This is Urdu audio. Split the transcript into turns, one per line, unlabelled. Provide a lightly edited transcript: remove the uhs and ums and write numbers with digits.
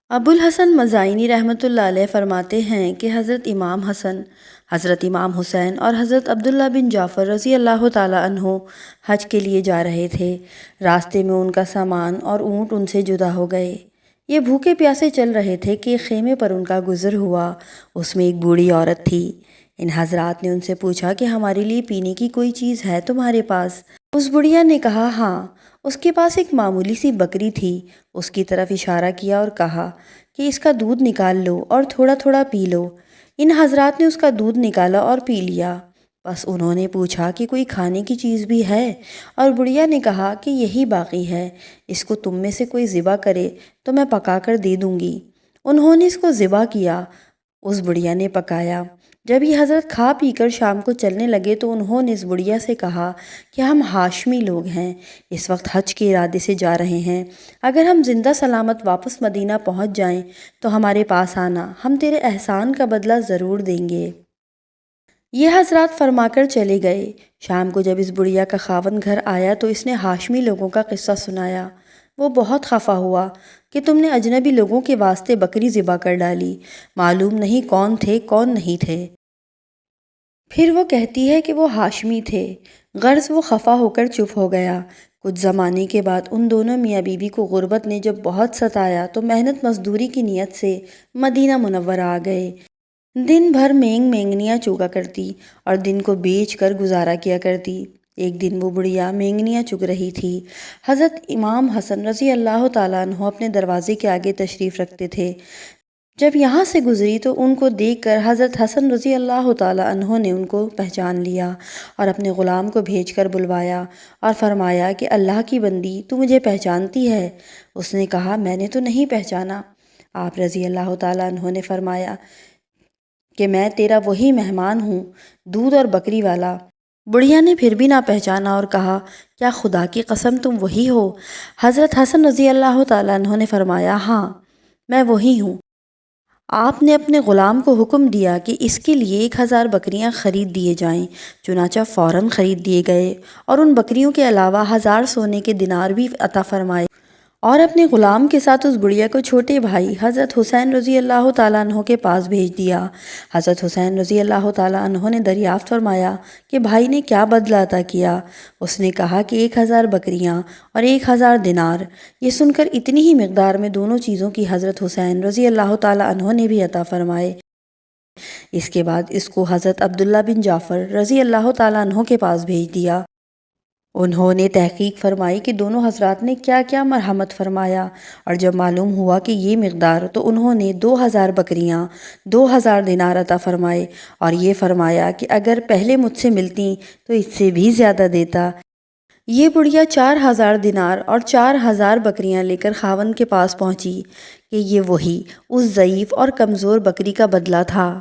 ابوالحسن مزائنی رحمۃ اللہ علیہ فرماتے ہیں کہ حضرت امام حسن، حضرت امام حسین اور حضرت عبداللہ بن جعفر رضی اللہ تعالیٰ عنہ حج کے لیے جا رہے تھے۔ راستے میں ان کا سامان اور اونٹ ان سے جدا ہو گئے۔ یہ بھوکے پیاسے چل رہے تھے کہ ایک خیمے پر ان کا گزر ہوا۔ اس میں ایک بوڑھی عورت تھی۔ ان حضرات نے ان سے پوچھا کہ ہمارے لیے پینے کی کوئی چیز ہے تمہارے پاس؟ اس بڑھیا نے کہا ہاں۔ اس کے پاس ایک معمولی سی بکری تھی۔ اس کی طرف اشارہ کیا اور کہا کہ اس کا دودھ نکال لو اور تھوڑا تھوڑا پی لو۔ ان حضرات نے اس کا دودھ نکالا اور پی لیا۔ بس انہوں نے پوچھا کہ کوئی کھانے کی چیز بھی ہے؟ اور بڑھیا نے کہا کہ یہی باقی ہے، اس کو تم میں سے کوئی ذبح کرے تو میں پکا کر دے دوں گی۔ انہوں نے اس کو ذبح کیا۔ اس بڑھیا نے پکایا۔ جب یہ حضرت کھا پی کر شام کو چلنے لگے تو انہوں نے اس بڑھیا سے کہا کہ ہم ہاشمی لوگ ہیں، اس وقت حج کے ارادے سے جا رہے ہیں۔ اگر ہم زندہ سلامت واپس مدینہ پہنچ جائیں تو ہمارے پاس آنا، ہم تیرے احسان کا بدلہ ضرور دیں گے۔ یہ حضرات فرما کر چلے گئے۔ شام کو جب اس بڑھیا کا خاوند گھر آیا تو اس نے ہاشمی لوگوں کا قصہ سنایا۔ وہ بہت خفا ہوا کہ تم نے اجنبی لوگوں کے واسطے بکری ذبح کر ڈالی، معلوم نہیں کون تھے کون نہیں تھے۔ پھر وہ کہتی ہے کہ وہ ہاشمی تھے۔ غرض وہ خفا ہو کر چپ ہو گیا۔ کچھ زمانے کے بعد ان دونوں میاں بیوی کو غربت نے جب بہت ستایا تو محنت مزدوری کی نیت سے مدینہ منورہ آ گئے۔ دن بھر مینگ مینگنیاں چوگا کرتی اور دن کو بیچ کر گزارا کیا کرتی۔ ایک دن وہ بڑھیا مینگنیاں چگ رہی تھی۔ حضرت امام حسن رضی اللہ تعالیٰ عنہ اپنے دروازے کے آگے تشریف رکھتے تھے۔ جب یہاں سے گزری تو ان کو دیکھ کر حضرت حسن رضی اللہ تعالیٰ عنہ نے ان کو پہچان لیا اور اپنے غلام کو بھیج کر بلوایا اور فرمایا کہ اللہ کی بندی تو مجھے پہچانتی ہے؟ اس نے کہا میں نے تو نہیں پہچانا۔ آپ رضی اللہ تعالیٰ عنہ نے فرمایا کہ میں تیرا وہی مہمان ہوں، دودھ اور بکری والا۔ بڑھیا نے پھر بھی نہ پہچانا اور کہا کیا خدا کی قسم تم وہی ہو؟ حضرت حسن رضی اللہ تعالیٰ عنہ نے فرمایا ہاں میں وہی ہوں۔ آپ نے اپنے غلام کو حکم دیا کہ اس کے لیے 1000 بکریاں خرید دیے جائیں۔ چنانچہ فوراً خرید دیے گئے اور ان بکریوں کے علاوہ 1000 سونے کے دینار بھی عطا فرمائے اور اپنے غلام کے ساتھ اس بڑھیا کو چھوٹے بھائی حضرت حسین رضی اللہ تعالیٰ عنہ کے پاس بھیج دیا۔ حضرت حسین رضی اللہ تعالیٰ عنہ نے دریافت فرمایا کہ بھائی نے کیا بدلہ عطا کیا؟ اس نے کہا کہ 1000 بکریاں اور 1000 دینار۔ یہ سن کر اتنی ہی مقدار میں دونوں چیزوں کی حضرت حسین رضی اللہ تعالیٰ عنہ نے بھی عطا فرمائے۔ اس کے بعد اس کو حضرت عبداللہ بن جعفر رضی اللہ تعالیٰ عنہ کے پاس بھیج دیا۔ انہوں نے تحقیق فرمائی کہ دونوں حضرات نے کیا کیا مرحمت فرمایا، اور جب معلوم ہوا کہ یہ مقدار تو انہوں نے 2000 بکریاں 2000 دینار عطا فرمائے اور یہ فرمایا کہ اگر پہلے مجھ سے ملتی تو اس سے بھی زیادہ دیتا۔ یہ بڑھیا 4000 دینار اور 4000 بکریاں لے کر خاوند کے پاس پہنچی کہ یہ وہی اس ضعیف اور کمزور بکری کا بدلہ تھا۔